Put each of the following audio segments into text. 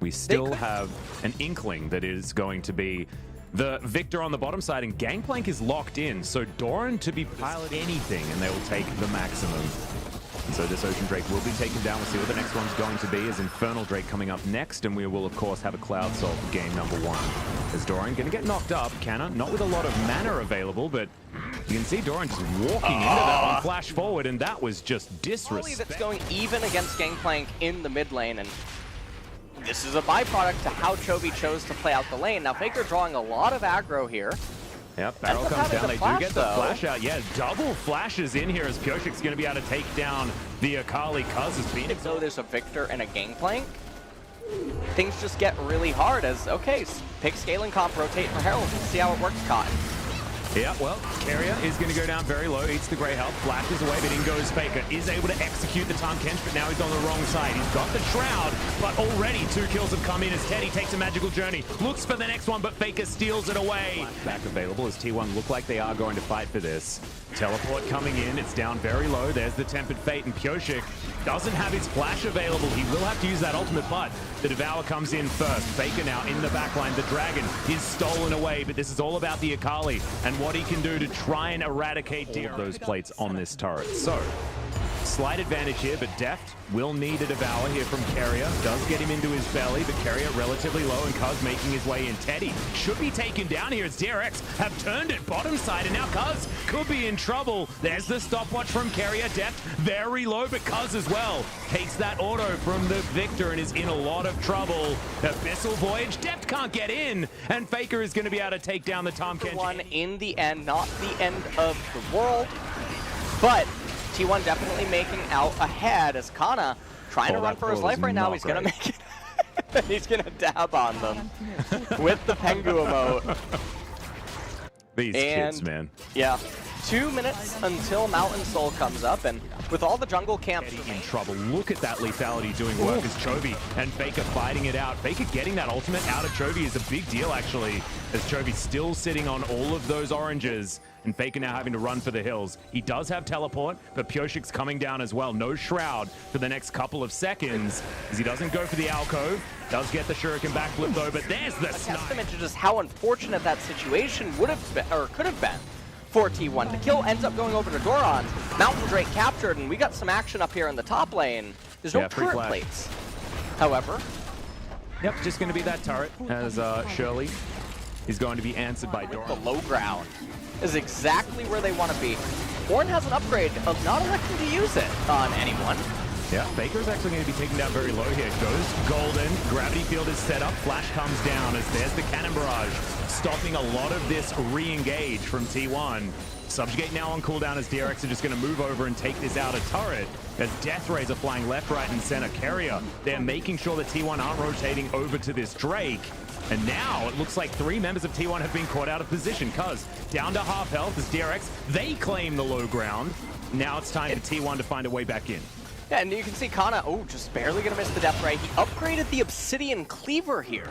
we still have an inkling that it is going to be the victor on the bottom side, and Gangplank is locked in, so Doran to be pilot anything, and they will take the maximum. And so this Ocean Drake will be taken down. We'll see what the next one's going to be, as Infernal Drake coming up next, and we will, of course, have a Cloud Soul for game number 1. As Doran going to get knocked up, Canna, not with a lot of mana available, but you can see Doran just walking into that one, flash forward, and that was just disrespect. That's going even against Gangplank in the mid lane, and this is a byproduct to how Chovy chose to play out the lane. Now Faker drawing a lot of aggro here. Yep, barrel comes down. They do get the flash out. Yeah, double flashes in here as Pioshik's going to be able to take down the Akali. Cuz is Phoenix. So there's a Victor and a Gangplank. Things just get really hard as, okay, pick scaling comp, rotate for Herald, and see how it works, Cotton. Yeah, well, Carrier is going to go down very low, eats the Grey Health, flashes away, but in goes Faker. Is able to execute the Tahm Kench, but now he's on the wrong side. He's got the Shroud, but already 2 kills have come in as Teddy takes a magical journey. Looks for the next one, but Faker steals it away. Back available as T1 look like they are going to fight for this. Teleport coming in, it's down very low. There's the Tempered Fate, and Pioshik doesn't have his flash available. He will have to use that ultimate, but the Devour comes in first. Faker now in the backline. The Dragon is stolen away, but this is all about the Akali and what he can do to try and eradicate all of those plates on this turret. So, slight advantage here, but Deft will need a Devour here from Carrier. Does get him into his belly, but Carrier relatively low, and Cuz making his way in. Teddy should be taken down here as DRX have turned it bottom side, and now Cuz could be in trouble. There's the stopwatch from Carrier. Deft very low, but Cuz as well takes that auto from the Victor and is in a lot of trouble. Abyssal Voyage, Deft can't get in, and Faker is going to be able to take down the Tahm Kench. One in the end, not the end of the world, but T1 definitely making out ahead as Kana trying to run for his life right now. He's going to make it. He's going to dab on them with the Pengu emote. These kids, man. Yeah. 2 minutes until Mountain Soul comes up, and with all the jungle camps in trouble. Look at that lethality doing work as Chovy and Faker fighting it out. Faker getting that ultimate out of Chovy is a big deal, actually, as Chovy's still sitting on all of those oranges, and Faker now having to run for the hills. He does have teleport, but Pioshik's coming down as well. No Shroud for the next couple of seconds, as he doesn't go for the alcove. Does get the Shuriken backflip though, but there's the snipe. Testament to just how unfortunate that situation would have been, or could have been, for T1. The kill ends up going over to Doran. Mountain Drake captured, and we got some action up here in the top lane. There's no turret plates, however. Yep, just going to be that turret, as Shirley is going to be answered by Doran. The low ground is exactly where they want to be. Ornn has an upgrade of not electing to use it on anyone. Yeah, Faker's actually going to be taken down very low here. Goes Golden, Gravity Field is set up, Flash comes down as there's the Cannon Barrage, stopping a lot of this re-engage from T1. Subjugate now on cooldown as DRX are just going to move over and take this outer turret. As Death Rays are flying left, right, and center. Carrier, they're making sure that T1 aren't rotating over to this Drake. And now it looks like 3 members of T1 have been caught out of position. Cuz down to half health as DRX, they claim the low ground. Now it's time for T1 to find a way back in. Yeah, and you can see Kana, just barely going to miss the Death Ray. He upgraded the Obsidian Cleaver here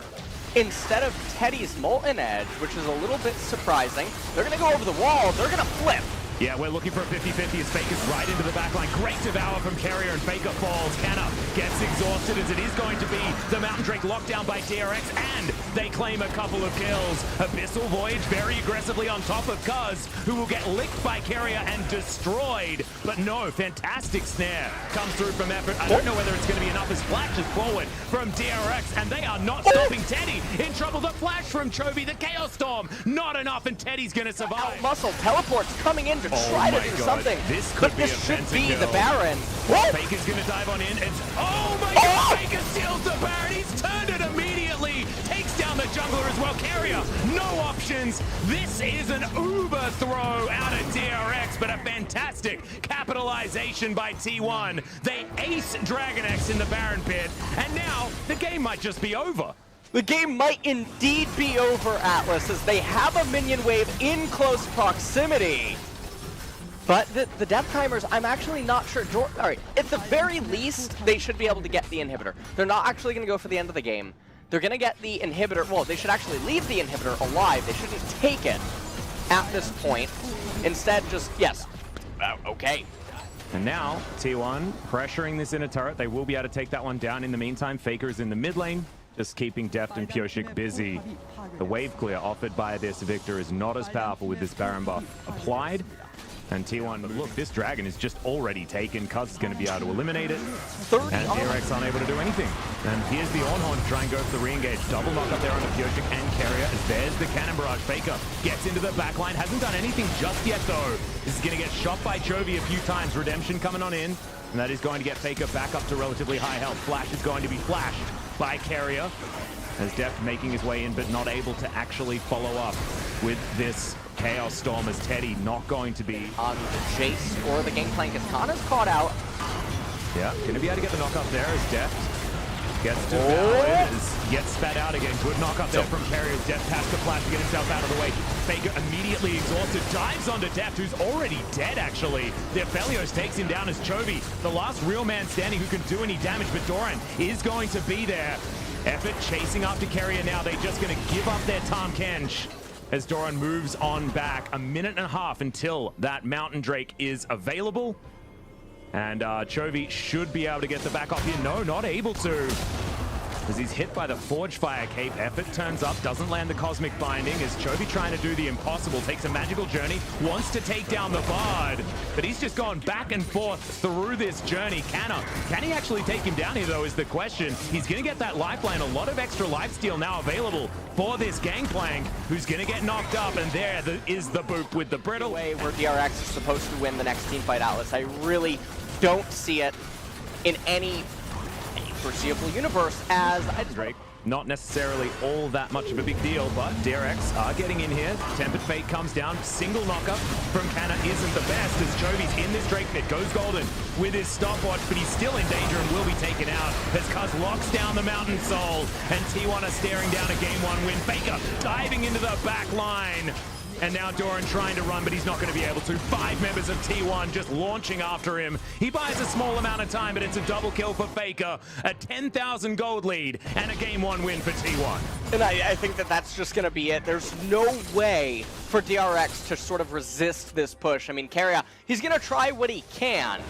instead of Teddy's Molten Edge, which is a little bit surprising. They're going to go over the wall. They're going to flip. Yeah, we're looking for a 50-50 as Faker's right into the backline. Great Devour from Carrier, and Faker falls. Canna gets exhausted as it is going to be the Mountain Drake locked down by DRX, and they claim a couple of kills. Abyssal Voyage very aggressively on top of Cuz, who will get licked by Carrier and destroyed. But no, fantastic snare comes through from Effort. I don't know whether it's going to be enough as flashes forward from DRX, and they are not stopping Teddy. In trouble, the flash from Chovy, the Chaos Storm, not enough, and Teddy's going to survive. Muscle teleports coming in to try to do something. This could but be this should be kill. The Baron. Faker's going to dive on in. It's, oh my god, Faker steals the Baron. He's turned it immediately. Takes down the jungler as well. Carrier, no options. This is an uber throw out of DRX, but a fantastic capitalization by T1. They ace Dragon X in the Baron pit, and now the game might just be over. The game might indeed be over, Atlas, as they have a minion wave in close proximity. But the death timers, I'm actually not sure. All right, at the very least, they should be able to get the inhibitor. They're not actually going to go for the end of the game. They're going to get the inhibitor. Well, they should actually leave the inhibitor alive. They shouldn't take it at this point. Instead, just, yes, okay. And now, T1 pressuring this inner turret. They will be able to take that one down. In the meantime, Faker is in the mid lane. just keeping Deft and Pioshik busy. The wave clear offered by this Victor is not as powerful with this Baron buff applied. And T1, but look, this dragon is just already taken. Cuz is going to be able to eliminate it. And DRX unable to do anything. And here's the Ornhorn to try and go for the re-engage. Double knock up there on the Pioshik and Carrier. As there's the Cannon Barrage. Faker gets into the backline. Hasn't done anything just yet, though. This is going to get shot by Chovy a few times. Redemption coming on in. And that is going to get Faker back up to relatively high health. Flash is going to be flashed by Carrier. As Deft making his way in, but not able to actually follow up with this Chaos Storm, as Teddy not going to be on the Jace or the Gangplank as Kana's caught out. Yeah, gonna be able to get the knock up there as Deft gets to Valid, gets spat out again. Good knock up there from Carrier. Deft has to flash to get himself out of the way. Faker immediately exhausted, dives onto Deft, who's already dead actually. Defelios takes him down as Chovy, the last real man standing who can do any damage, but Doran is going to be there. Effort chasing after Carrier now. They're just going to give up their Tahm Kench as Doran moves on back. A minute and a half until that Mountain Drake is available. And Chovy should be able to get the back off here. No, not able to. As he's hit by the Forge Fire Cape. Effort turns up, doesn't land the Cosmic Binding. As Chovy trying to do the impossible, takes a magical journey, wants to take down the Bard. But he's just gone back and forth through this journey. Can he actually take him down here, though, is the question. He's going to get that lifeline. A lot of extra lifesteal now available for this Gangplank, who's going to get knocked up. And there is the boop with the Brittle. Way where DRX is supposed to win the next teamfight, Atlas. I really don't see it in any foreseeable universe as Drake. Not necessarily all that much of a big deal, but DRX are getting in here. Tempered Fate comes down. Single knockup from Canna isn't the best as Chovy's in this Drake pit. Goes golden with his stopwatch, but he's still in danger and will be taken out as Cuz locks down the Mountain Soul. And T1 are staring down a game one win. Faker diving into the back line. And now Doran trying to run, but he's not going to be able to. 5 members of T1 just launching after him. He buys a small amount of time, but it's a double kill for Faker. A 10,000 gold lead and a game 1 win for T1. And I think that that's just going to be it. There's no way for DRX to sort of resist this push. I mean, Carrier, he's going to try what he can,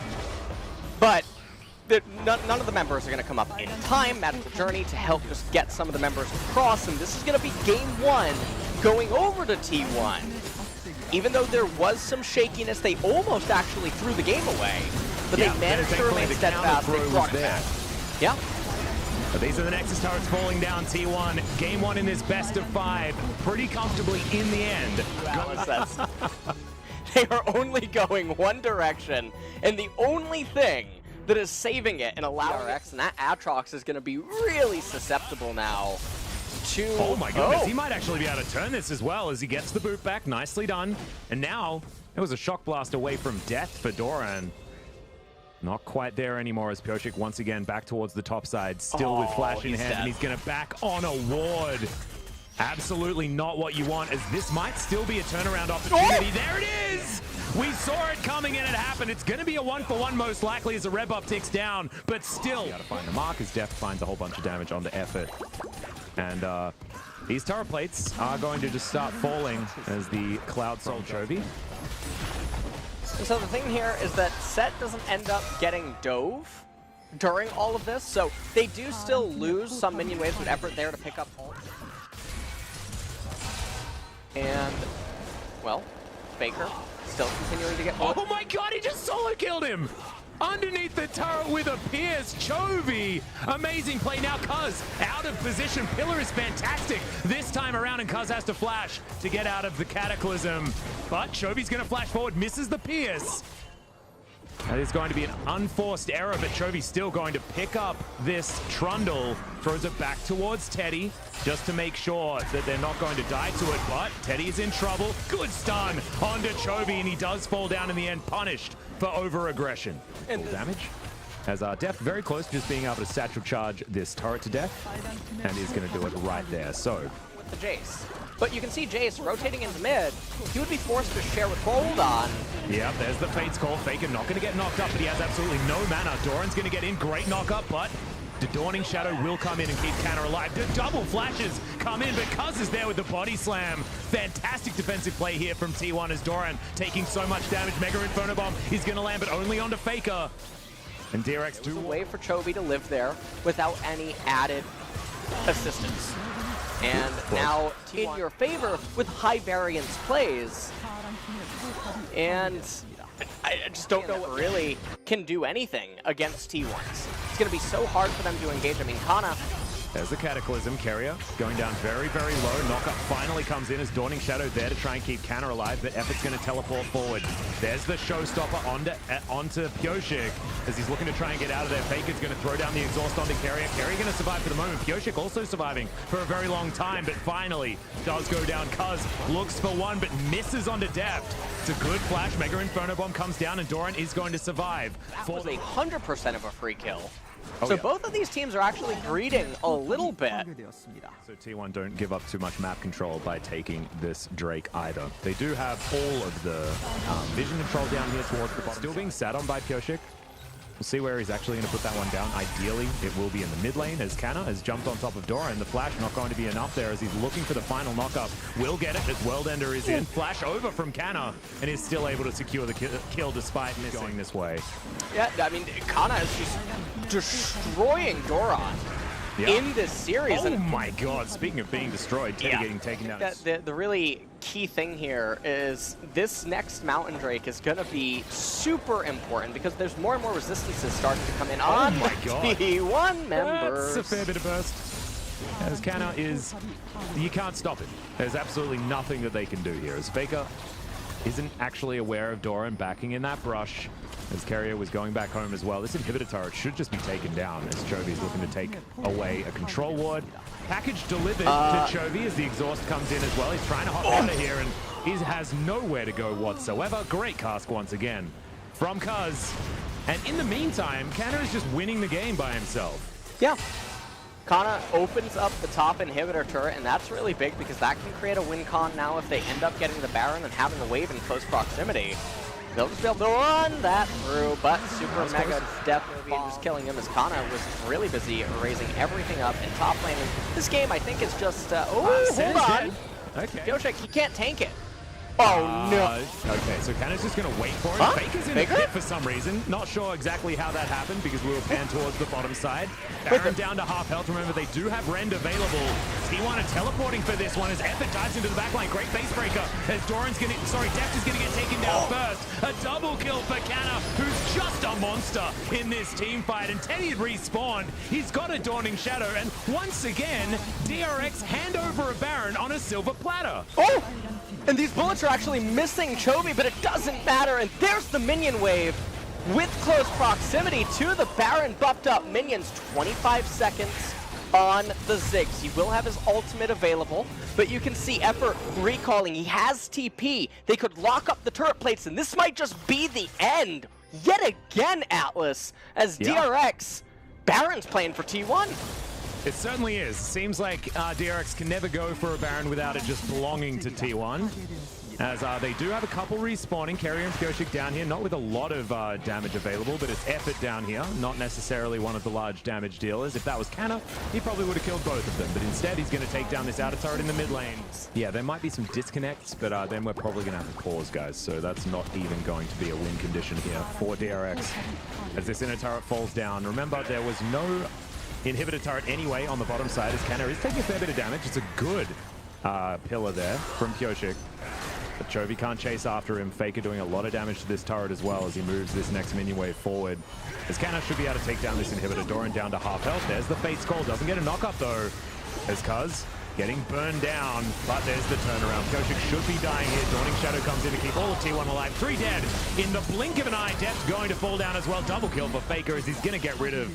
but none of the members are going to come up in time. Magical Journey to help just get some of the members across, and this is going to be game 1 going over to T1. Even though there was some shakiness, they almost actually threw the game away, but they managed to remain steadfast. They brought it back. Yeah. But these are the Nexus turrets falling down. T1, game 1 in this best of 5, pretty comfortably in the end. They are only going one direction, and the only thing that is saving it and allowing DRX, and that Aatrox is going to be really susceptible now to... Oh my goodness, he might actually be able to turn this as well as he gets the boot back. Nicely done. And now, it was a shock blast away from death for Doran. Not quite there anymore as Pioshik once again back towards the top side, still with flash in hand, and he's going to back on a ward. Absolutely not what you want, as this might still be a turnaround opportunity. There it is! We saw it coming and it happened. It's going to be a 1-for-1 most likely as the red buff ticks down, but still. Got to find the mark as Deft finds a whole bunch of damage onto Effort. And these turret plates are going to just start falling as the Cloud Soul Chovy. So the thing here is that Set doesn't end up getting dove during all of this, so they do still lose some minion waves with Effort there to pick up. And, well, Faker still continuing to get more. Oh my god, he just solo killed him! Underneath the turret with a Pierce, Chovy. Amazing play now, Cuz out of position. Pillar is fantastic this time around, and Cuz has to flash to get out of the Cataclysm. But Chovy's going to flash forward, misses the Pierce. That is going to be an unforced error, but Chovy's still going to pick up this Trundle. Throws it back towards Teddy, just to make sure that they're not going to die to it. But Teddy is in trouble. Good stun onto Chovy, and he does fall down in the end, punished for over-aggression. And damage. As Deft very close to just being able to satchel charge this turret to death, and is going to do it right there. So with the Jace. But you can see Jace rotating into mid. He would be forced to share with Boldon. Yeah, there's the Fate's Call. Faker not going to get knocked up, but he has absolutely no mana. Doran's going to get in. Great knock-up, but the Dawning Shadow will come in and keep Canna alive. The double flashes come in, but Cuz is there with the body slam. Fantastic defensive play here from T1 as Doran taking so much damage. Mega Inferno Bomb, he's going to land, but only onto Faker. And DRX do a way for Chovy to live there without any added assistance. And now in your favor with high variance plays. And I just don't know what really can do anything against T1s. It's going to be so hard for them to engage. I mean, Kana. There's the Cataclysm. Carrier going down very, very low. Knockup finally comes in as Dawning Shadow there to try and keep Kana alive, but Effort's going to teleport forward. There's the Showstopper onto Pioshik as he's looking to try and get out of there. Faker's going to throw down the exhaust onto Carrier. Carrier going to survive for the moment. Pioshik also surviving for a very long time, but finally does go down. Cuz looks for one, but misses onto Deft. It's a good flash. Mega Inferno Bomb comes down, and Doran is going to survive. That was 100% of a free kill. Oh, so yeah. Both of these teams are actually greeding a little bit. So T1 don't give up too much map control by taking this Drake either. They do have all of the vision control down here towards the bottom. Still being sat on by Pioshik. We'll see where he's actually going to put that one down. Ideally, it will be in the mid lane as Kana has jumped on top of Dora, and the flash not going to be enough there as he's looking for the final knockup. Will get it as Worldender is in. Flash over from Kana and is still able to secure the kill despite missing going this way. Yeah, I mean, Kana is just destroying Doran in this series. Oh my god, speaking of being destroyed, Teddy getting taken down. The really key thing here is this next Mountain Drake is going to be super important because there's more and more resistances starting to come in on T1 members. That's a fair bit of burst. As Kana is, you can't stop it. There's absolutely nothing that they can do here. As Faker isn't actually aware of Doran backing in that brush, as Carrier was going back home as well. This inhibitor turret should just be taken down as Chovy's looking to take away a control ward. Package delivered to Chovy as the exhaust comes in as well. He's trying to hop out of here and he has nowhere to go whatsoever. Great cask once again from Cuz. And in the meantime, Kana is just winning the game by himself. Yeah. Kana opens up the top inhibitor turret, and that's really big because that can create a win con now if they end up getting the Baron and having the wave in close proximity. They'll just be able to run that through, but Super Mega definitely just killing him as Kana was really busy raising everything up in top lane. And this game, I think, is just... hold on! Okay. Pioshik, he can't tank it. Oh, no. Okay, so Kana's just going to wait for it. Huh? Faker's in the pit for some reason. Not sure exactly how that happened because we were panned towards the bottom side. Baron down to half health. Remember, they do have Rend available. T1 are teleporting for this one as Effort dives into the backline. Great face breaker as Doran's going to... Sorry, Deft is going to get taken down first. A double kill for Kana, who's just a monster in this team fight. And Teddy had respawned. He's got a Dawning Shadow. And once again, DRX hand over a Baron on a silver platter. Oh! And these bullets are actually missing Chovy, but it doesn't matter. And there's the minion wave with close proximity to the Baron buffed up minions. 25 seconds on the Ziggs. He will have his ultimate available, but you can see Effort recalling. He has TP. They could lock up the turret plates, and this might just be the end yet again, Atlas, as DRX, Baron's playing for T1. It certainly is. Seems like DRX can never go for a Baron without it just belonging to T1. As they do have a couple respawning. Carrier and Pioshik down here, not with a lot of damage available, but it's Effort down here, not necessarily one of the large damage dealers. If that was Kana, he probably would have killed both of them, but instead he's going to take down this outer turret in the mid lane. Yeah, there might be some disconnects, but then we're probably going to have to pause, guys, so that's not even going to be a win condition here for DRX. As this inner turret falls down, remember there was no inhibitor turret anyway on the bottom side as Kana is taking a fair bit of damage. It's a good pillar there from Pioshik. But Chovy can't chase after him. Faker doing a lot of damage to this turret as well as he moves this next minion wave forward. As Kana should be able to take down this inhibitor. Doran down to half health. There's the Fate's Call. Doesn't get a knock up though. As Cuz getting burned down. But there's the turnaround. Pioshik should be dying here. Dawning Shadow comes in to keep all of T1 alive. 3 dead. In the blink of an eye, Deft going to fall down as well. Double kill for Faker as he's going to get rid of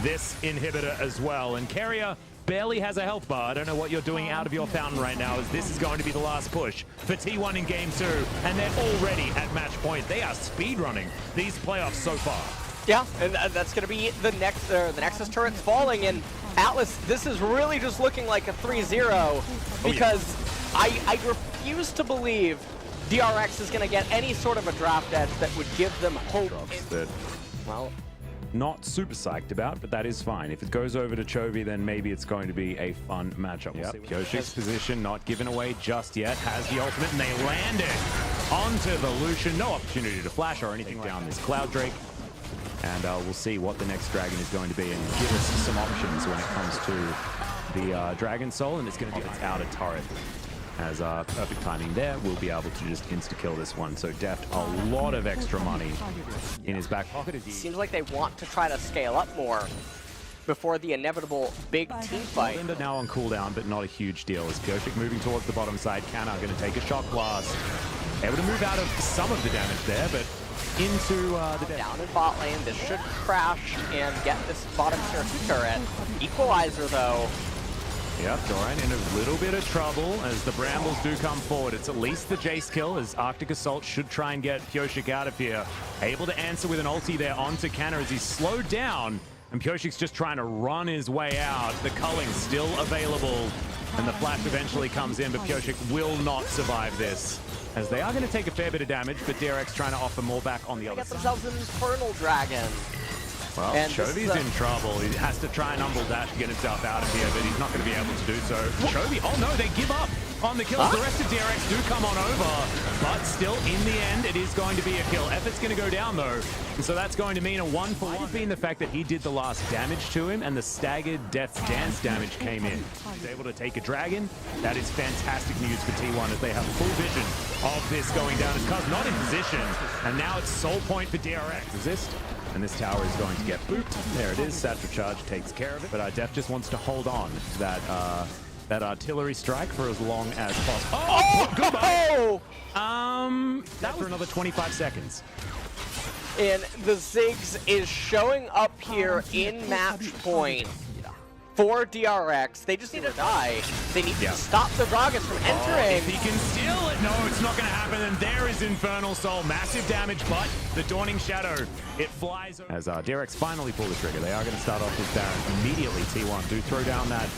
this inhibitor as well. And Carrier barely has a health bar. I don't know what you're doing out of your fountain right now, as this is going to be the last push for T1 in Game 2. And they're already at match point. They are speedrunning these playoffs so far. Yeah, and that's going to be the next, the Nexus turret's falling, and Atlas, this is really just looking like a 3-0 because I refuse to believe DRX is going to get any sort of a draft edge that would give them hope. Well, not super psyched about, but that is fine. If it goes over to Chovy, then maybe it's going to be a fun matchup. Pioshik's position not given away just yet. Has the ultimate, and they land it onto the Lucian. No opportunity to flash or anything down this Cloud Drake. And we'll see what the next dragon is going to be and give us some options when it comes to the Dragon Soul, and it's going to be its outer turret. As perfect timing there, we'll be able to just insta-kill this one. So Deft, a lot of extra money in his back pocket. Seems like they want to try to scale up more before the inevitable big team fight. Linda now on cooldown, but not a huge deal. As Pioshik moving towards the bottom side, Canna going to take a shock blast. Able to move out of some of the damage there, but into the down in bot lane. This should crash and get this bottom tier 2 turret. Equalizer though. Yep, Doran in a little bit of trouble as the Brambles do come forward. It's at least the Jace kill as Arctic Assault should try and get Pioshik out of here. Able to answer with an ulti there onto Canna as he's slowed down. And Pioshik's just trying to run his way out. The culling still available. And the flash eventually comes in, but Pioshik will not survive this. As they are going to take a fair bit of damage, but DRX trying to offer more back on the other side. They get themselves an Infernal Dragon. Well, Chovy's in trouble. He has to try and humble dash to get himself out of here, but he's not going to be able to do so. Chovy, oh no, they give up on the kills. The rest of DRX do come on over, but still in the end, it is going to be a kill. Effort's going to go down though, and so that's going to mean a 1-for-1. Being the fact that he did the last damage to him and the staggered Death's Dance damage came in. He's able to take a dragon. That is fantastic news for T1 as they have full vision of this going down. As Cuz not in position, and now it's soul point for DRX. Resist. And this tower is going to get booped. There it is. Satchel Charge takes care of it. But Def just wants to hold on to that artillery strike for as long as possible. Oh, goodbye. That was for another 25 seconds. And the Ziggs is showing up here in match point for DRX. They just need to die. They need to stop the Gragas from entering. If he can steal it, no, it's not going to happen. And there is Infernal Soul. Massive damage, but the Dawning Shadow, it flies over. As DRX finally pull the trigger, they are going to start off with Baron immediately. T1 do throw down that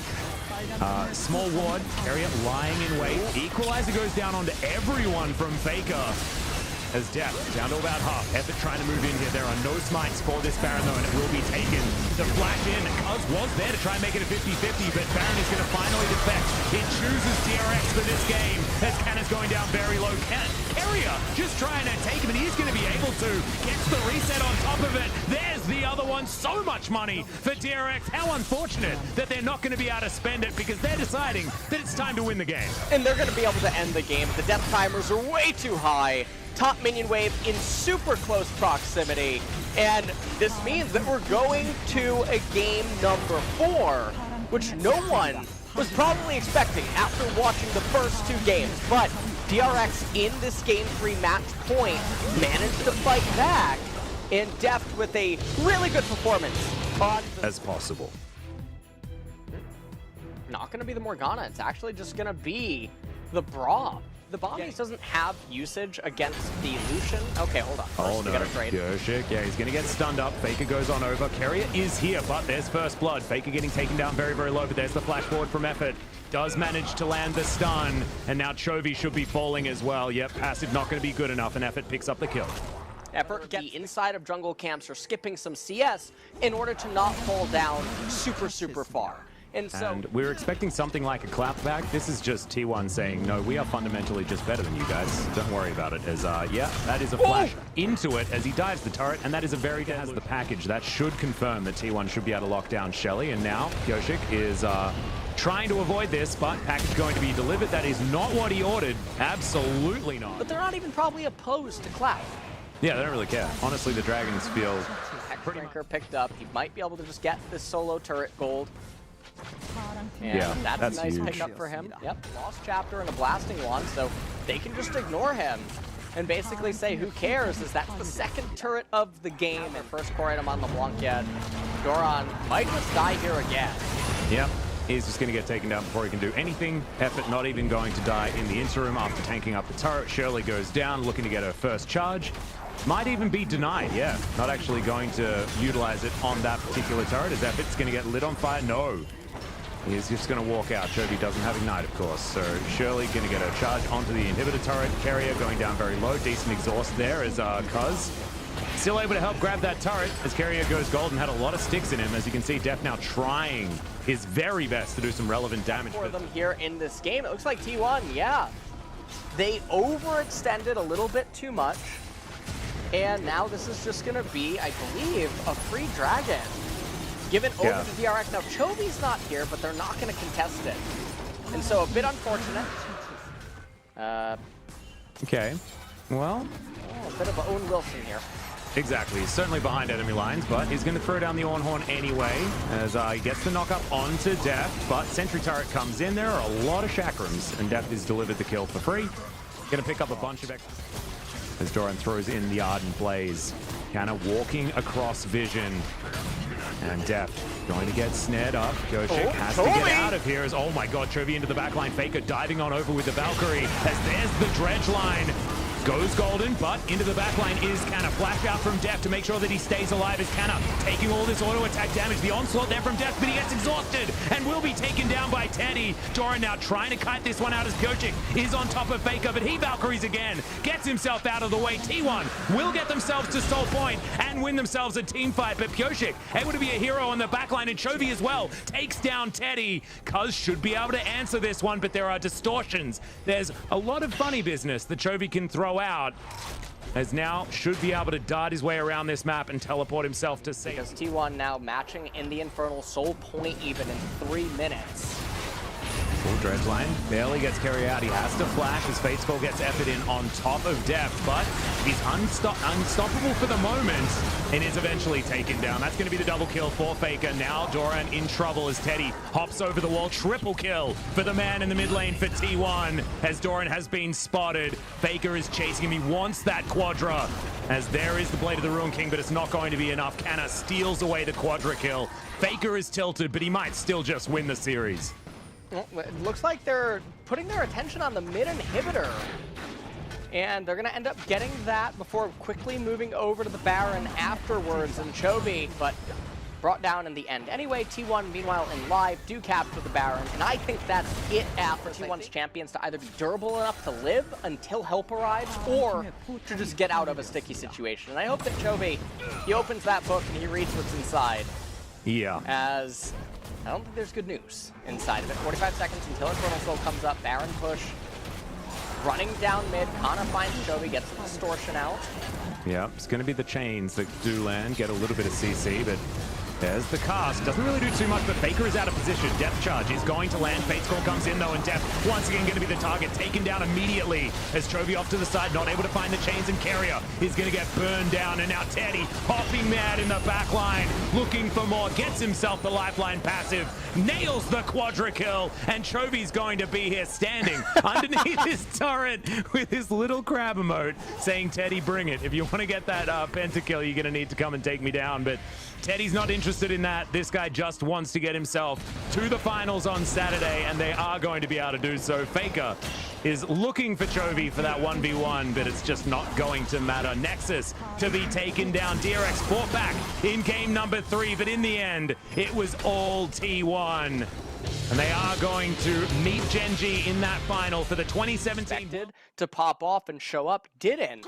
small ward area, lying in wait. Equalizer goes down onto everyone from Faker. As Death down to about half. Effort trying to move in here. There are no smites for this Baron though, and it will be taken. The flash in. Cuz was there to try and make it a 50-50, but Baron is going to finally defect. He chooses DRX for this game as Canna's going down very low. Carrier just trying to take him, and he's going to be able to. Gets the reset on top of it. There's the other one. So much money for DRX. How unfortunate that they're not going to be able to spend it because they're deciding that it's time to win the game. And they're going to be able to end the game. The death timers are way too high. Top minion wave in super close proximity, and this means that we're going to a game number 4, which no one was probably expecting after watching the first 2 games, but DRX in this game 3 match point managed to fight back, and Deft with a really good performance on as possible. Not going to be the Morgana, it's actually just going to be the Braum. The Bombies doesn't have usage against the Lucian. Okay, hold on. First, we gotta trade. Pioshik, yeah, he's gonna get stunned up. Faker goes on over. Carrier is here, but there's first blood. Faker getting taken down very, very low, but there's the flash forward from Effort. Does manage to land the stun, and now Chovy should be falling as well. Yep, passive not gonna be good enough, and Effort picks up the kill. Effort get inside of jungle camps or skipping some CS in order to not fall down super, super far. And we're expecting something like a clapback. This is just T1 saying, no, we are fundamentally just better than you guys. Don't worry about it. As, yeah, that is a flash into it as he dives the turret, and that is a very good as the package. That should confirm that T1 should be able to lock down Shelly, and now Pioshik is trying to avoid this, but package going to be delivered. That is not what he ordered. Absolutely not. But they're not even probably opposed to clap. Yeah, they don't really care. Honestly, the Dragons feel pretty much picked up. He might be able to just get this solo turret gold. And yeah, that's a nice pickup for him. Yep, lost chapter and a blasting one, so they can just ignore him and basically say, who cares, as that's the second turret of the game. Their first core item on LeBlanc yet. Doran might just die here again. Yep, he's just going to get taken down before he can do anything. Effort not even going to die in the interim after tanking up the turret. Shirley goes down, looking to get her first charge. Might even be denied, yeah. Not actually going to utilize it on that particular turret. Is Effort's going to get lit on fire? No. He's just going to walk out. Chovy doesn't have Ignite, of course. So Shirley going to get a charge onto the inhibitor turret. Carrier going down very low. Decent exhaust there as Cuz still able to help grab that turret as Carrier goes gold and had a lot of sticks in him. As you can see, Def now trying his very best to do some relevant damage. For them here in this game, it looks like T1, yeah. They overextended a little bit too much. And now this is just going to be, I believe, a free dragon. given over to DRX. Now, Chovy's not here, but they're not going to contest it. And so a bit unfortunate. Okay, well. Oh, a bit of Owen Wilson here. Exactly, he's certainly behind enemy lines, but he's going to throw down the Ornhorn anyway as he gets the knock up onto Deft, but Sentry Turret comes in. There are a lot of chakrams, and Deft is delivered the kill for free. Going to pick up a bunch of extra as Doran throws in the Ardent Blaze. Kind of walking across vision. And Deft going to get snared up. Goshik has to get out of here as, oh my god, Chovy into the backline. Faker diving on over with the Valkyrie as there's the dredge line. Goes golden, but into the backline is Canna. Flash out from Deft to make sure that he stays alive as Canna taking all this auto attack damage. The onslaught there from Deft, but he gets exhausted and will be taken down by Teddy. Doran now trying to kite this one out as Goshik is on top of Faker, but he Valkyries again. Gets himself out of the way. T1 will get themselves to Soul Point and win themselves a team fight, but Goshik able to be a hero on the backline, and Chovy as well takes down Teddy. Cuz should be able to answer this one, but there are distortions. There's a lot of funny business that Chovy can throw out, as now should be able to dart his way around this map and teleport himself to safety. Because T1 now matching in the Infernal Soul Point even in 3 minutes. Full dredge line barely gets carried out. He has to flash as Fate Skull gets effort in on top of Deft, but he's unstoppable for the moment and is eventually taken down. That's going to be the double kill for Faker. Now Doran in trouble as Teddy hops over the wall. Triple kill for the man in the mid lane for T1 as Doran has been spotted. Faker is chasing him. He wants that quadra as there is the Blade of the Ruin King, but it's not going to be enough. Canna steals away the quadra kill. Faker is tilted, but he might still just win the series. Well, it looks like they're putting their attention on the mid inhibitor. And they're going to end up getting that before quickly moving over to the Baron afterwards. And Chovy, but brought down in the end. Anyway, T1, meanwhile, in live, do capture the Baron. And I think that's it for T1's champions to either be durable enough to live until help arrives, or to just get out of a sticky situation. And I hope that Chovy, he opens that book and he reads what's inside. Yeah. As I don't think there's good news inside of it. 45 seconds until Infernal Soul comes up. Baron push. Running down mid. Kana finds Chovy, gets the distortion out. Yeah, it's going to be the chains that do land, get a little bit of CC, but there's the cast. Doesn't really do too much, but Faker is out of position. Depth charge is going to land. Fate Skull comes in though, and Depth once again going to be the target. Taken down immediately as Chovy off to the side, not able to find the chains, and Carrier is going to get burned down. And now Teddy hopping mad in the back line, looking for more. Gets himself the lifeline passive, nails the quadra kill, and Chovy's going to be here standing underneath his turret with his little crab emote saying, Teddy, bring it. If you want to get that pentakill, you're going to need to come and take me down. But Teddy's not interested in that. This guy just wants to get himself to the finals on Saturday, and they are going to be able to do so. Faker is looking for Chovy for that 1v1, but it's just not going to matter. Nexus to be taken down. DRX fought back in game number 3, but in the end, it was all T1. And they are going to meet Genji in that final for the 2017. To pop off and show up, didn't.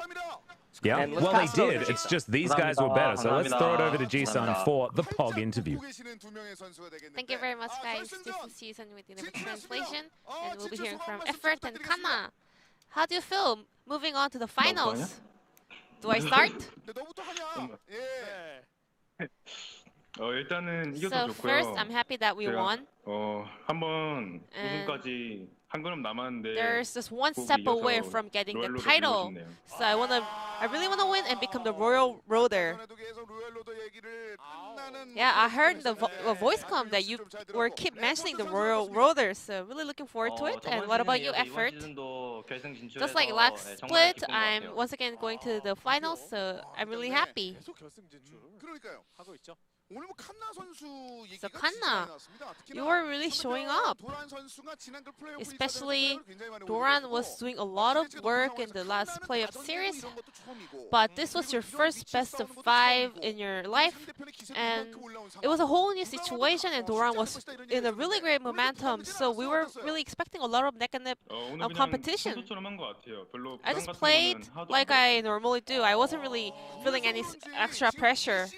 Yeah, well, they did. It's just these guys were better. So let's throw it over to Ji-sun for the POG interview. Thank you very much, guys. This is Ji-sun with the translation, and we'll be hearing from Effort and Kana. How do you feel moving on to the finals? Do I start? 일단은 이겨서 So 좋고요. first, I'm happy that we won. 한번 우승까지 한 걸음 남았는데 There's just one step away from getting the title. So I really want to win and become the Royal Roader. Yeah, I heard the voice com that you were keep mentioning the Royal Roader, so really looking forward to it. And what about you, Effort? Just like last split, I'm once again going to the finals, so I'm really happy. So Kanna, you were really showing up. Especially Doran was doing a lot of work in the last playoff series, but this was your first best of 5 in your life, and it was a whole new situation, and Doran was in a really great momentum, so we were really expecting a lot of neck and neck competition. I just played like I normally do. I wasn't really feeling any extra pressure.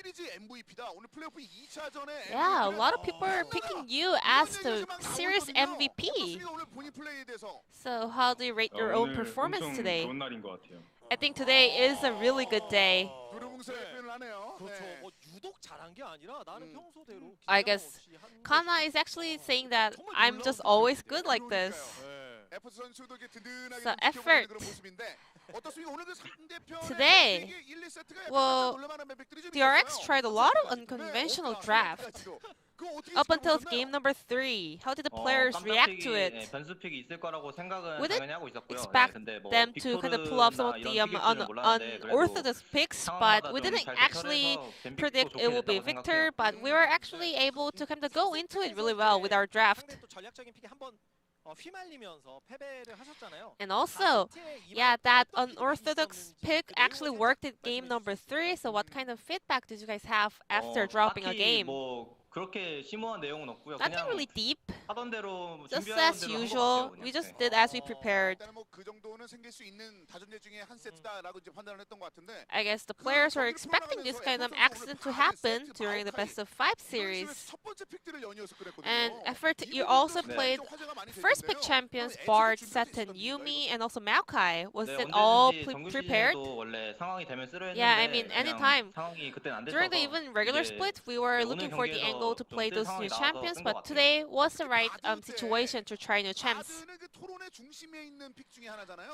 Yeah, a lot of people are picking you as the series MVP. So how do you rate your own 오늘 performance 엄청 today? 좋은 날인 것 같아요. I think today is a really good day. I guess Kana is actually saying that I'm just always good like this. So effort. Today, well, DRX tried a lot of unconventional draft. Up until game number 3, how did the players react to it? We didn't expect them to kind of pull off some of the unorthodox picks, but we didn't actually predict it will be Victor, but we were actually able to kind of go into it really well with our draft. And also, yeah, that unorthodox pick actually worked in game number 3, so what kind of feedback did you guys have after dropping a game? 그렇게 심오한 내용은 없고요. Nothing really deep. 하던 대로 Just 준비하던 as 대로 한 usual, 것 we 같아요. just did as we prepared. I guess the players were expecting this kind of accident to happen during the best of 5 series. And effort, you also played first pick champions Bard, Seth, and Yumi, and also Maokai. Was it all prepared? 원래 상황이 되면 쓰려 했는데 Yeah, I mean, anytime. 상황이 그때는 안 During the 됐어서 even regular split, we were looking for the angle to play those new champions, but today was the right situation to try new champs.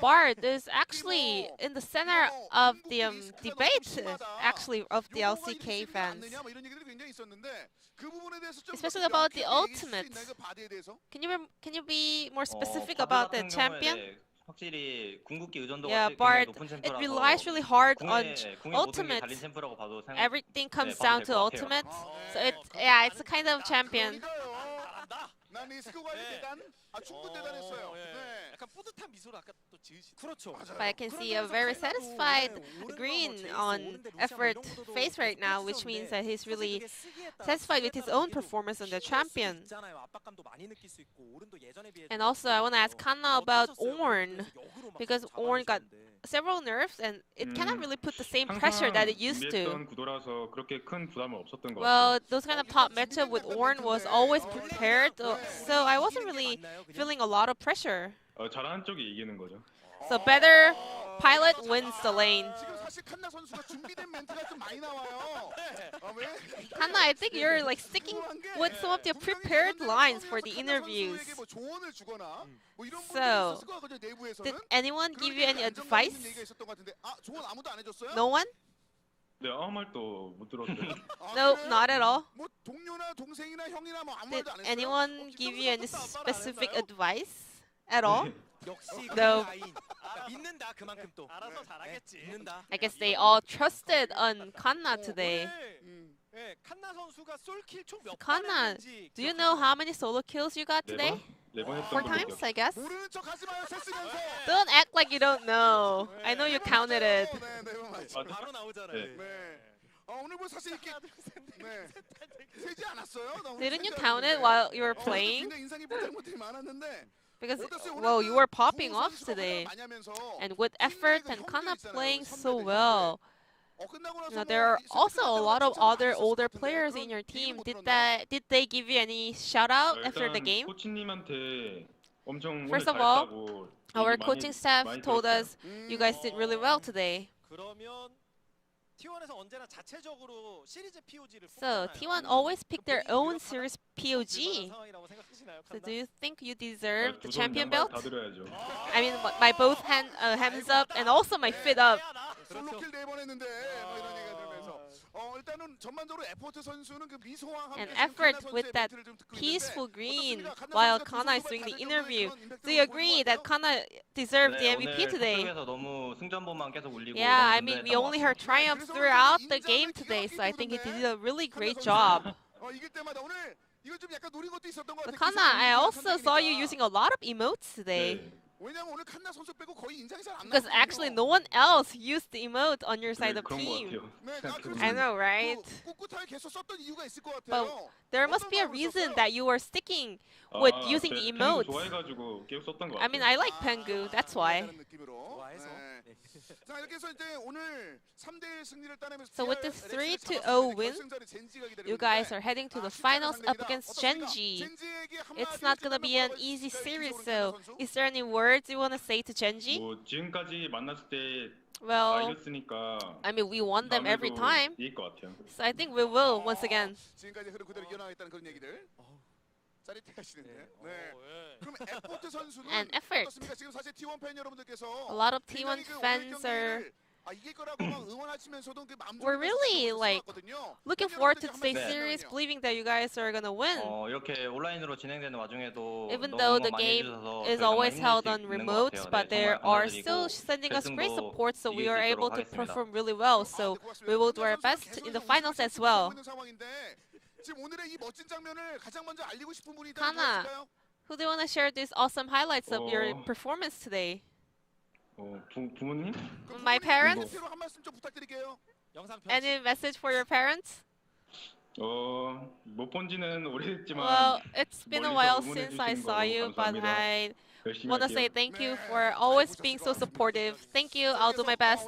Bard is actually in the center of the debate, actually, of the LCK fans. Especially about the ultimate. Can you be more specific about the champion? 확실히 궁극기 의존도가 Yeah, 굉장히 Bard, 높은 it 챔프라서 relies really hard on 궁의 모든 게 ultimate. 달린 챔프라고 봐도 Everything comes 봐도 down 될 to 것 같아요. ultimate. So it's a kind of champion. 난 리스크 관리 대단. 충분 대단했어요. 약간 뿌듯한 미소를 아까 또 지으시죠. 그렇죠. But I can see a very satisfied grin on effort face right now, which means that he's really satisfied with his own performance on the champion. And also, I want to ask Kana about Ornn, because Ornn got several nerfs and it cannot really put the same pressure that it used to. 구도라서 그렇게 큰 부담은 없었던 것 Well, 같아요. those kind of top matchup with Ornn was always prepared, so I wasn't really feeling a lot of pressure. 잘하는 쪽이 이기는 거죠. So better pilot wins the lane. 지금 사실 칸나 선수가 준비된 멘트가 좀 많이 나와요. 왜? Hanna, I think you're like sticking with some of the prepared lines for the interviews. 조언을 주거나 뭐 이런 So, 분들이 있었을 것 같거든요, 내부에서는. did anyone give you any advice? 얘기가 있었던 것 같은데, 조언 아무도 안 해줬어요? No one? 네, 아무 말도 못 들었어요. No, not at all. 뭐 동료나 동생이나 형이나 뭐 아무 Did 말도 안 했어요? anyone give you any specific advice at all? 역시 No. 믿는다 그만큼 또 알아서 잘하겠지. 믿는다. I guess they all trusted on Kanna today. 칸나 선수가 솔킬 총몇 Kanna, do you know how many solo kills you got today? 네번 했던 4 걸로 times, I guess. 모르는 척 하지 마요, 세스면서. Don't act like you don't know. I know you counted it. 네, 네번 맞죠. 바로 네. 나오잖아요. 오늘 뭐 사실 이렇게 네. 세지 않았어요? Didn't you count it while you were playing? 굉장히 인상 깊은 것들이 많았는데. Because, well, you were popping off today. And with effort and Kanna playing so well, you know, there are also a lot of other older players in your team. Did they give you any shout out after the game? 코치님한테 엄청 First 오늘 of all, 잘했다고 our 얘기 coaching 많이 staff 들었어요. told us you guys did really well today. 그러면 T1에서 언제나 자체적으로 시리즈 POG를 So T1 always pick their own series POG. So do you think you deserve the champion belt? 다 드려야죠. I mean, my both hands up and also my feet up. 솔로킬 4번 했는데 뭐 이런 얘기가 들으면서 일단은 전반적으로 에포트 선수는 그 미소와 함께 And effort with that peaceful green while Kana is doing the interview. Do you agree that Kana deserved the MVP today? 너무 승전보만 계속 울리고 Yeah, I mean, we only heard triumphs throughout the game today, so I think he did a really great job. 이길 때마다 오늘 이거 좀 약간 노린 것도 있었던 것 But 같아요. Kana, I also saw you using a lot of emotes today. 왜냐면 오늘 칸나 선수 빼고 거의 인상이 잘 안 Because 나거든요. actually no one else used the emote on your side of 그런 것 team. 같아요. 네, I know, right? 꿋꿋하게 계속 썼던 이유가 있을 것 But 같아요. there must be a reason that you were sticking with using the emotes. 좋아해가지고 계속 썼던 것 같아요. I mean, I like Pengu, that's why. 느낌으로. 네. 자, 이렇게 해서 이제 오늘 3대1 승리를 따내면서 So with this DRX 를 3-0 잡았을 때 win, 결승전에 젠지가 기다리고 you guys 있는데, are heading to the 쉽지 않은 finals up 상대입니다. against 어떻습니까? Genji. 젠지에게 한마디 It's not gonna be an 해주신다면 easy 뭐가 series, 있을까요, so 김정은 선수? is there any words you want to say to Genji? 뭐 지금까지 만났을 때 다 Well, 이겼으니까 I mean, we won them every 다음에도 time, 이길 것 같아요. so I think we will once again. 지금까지 흐름 그대로 이어나가겠다는 그런 얘기들. 짜릿해하시는데. 네. 그럼 에포트 선수는 And effort. 어떻습니까? 지금 사실 T1 팬 여러분들께서 A lot of 굉장히 T1 그 오늘 fans are 경기를 이길 거라고 막 응원하시면서도 그 마음속에 We're really, like, 있었거든요. looking 팬 forward to 여러분들께 today's 한마디 series, 해주세요. believing that you guys are gonna win. 이렇게 온라인으로 진행되는 와중에도 Even 너무 though the 많이 game 해주셔서 is 저희 정말 always 힘낼 held 수 on 있는 것 remote, 같아요. but 네, they 정말 are 감사드리고 still sending us great 결승도 support, so we 이길 are 수 able 있도록 to 하겠습니다. perform really well. So we will do our best in the finals as well. 지금 오늘의 이 멋진 장면을 가장 먼저 알리고 싶은 분이 Kana, 있을까요? who do you want to share these awesome highlights of your Oh. performance today? 부모님? My parents? 한 말씀 좀 부탁드릴게요. Any message for your parents? 못 본 지는 오래됐지만 Well, it's been a while 멀리서 since 응원해 I 주시는 saw 거 you, but 감사합니다. I 열심히 want to say 할게요. thank you for always being so supportive. Thank you. I'll do my best.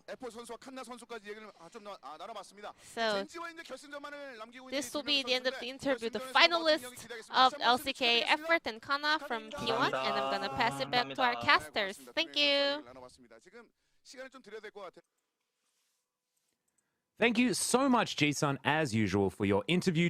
에포 선수와 칸나 선수까지 얘기를 좀 나눠봤습니다. So 젠지와 이제 결승전만을 남기고 this will be 있는 the end of the interview. The 결승전에서 finalists 멋진 경기 기대하겠습니다. of 다시 한번 LCK, 축하드리겠습니다. Effort and Kana from T1, and I'm gonna pass it back to our 감사합니다. casters. 고맙습니다. Thank 네, you. 나눠봤습니다. 지금 시간을 좀 드려야 될 것 같아요. Thank you so much, Jisun, as usual, for your interview.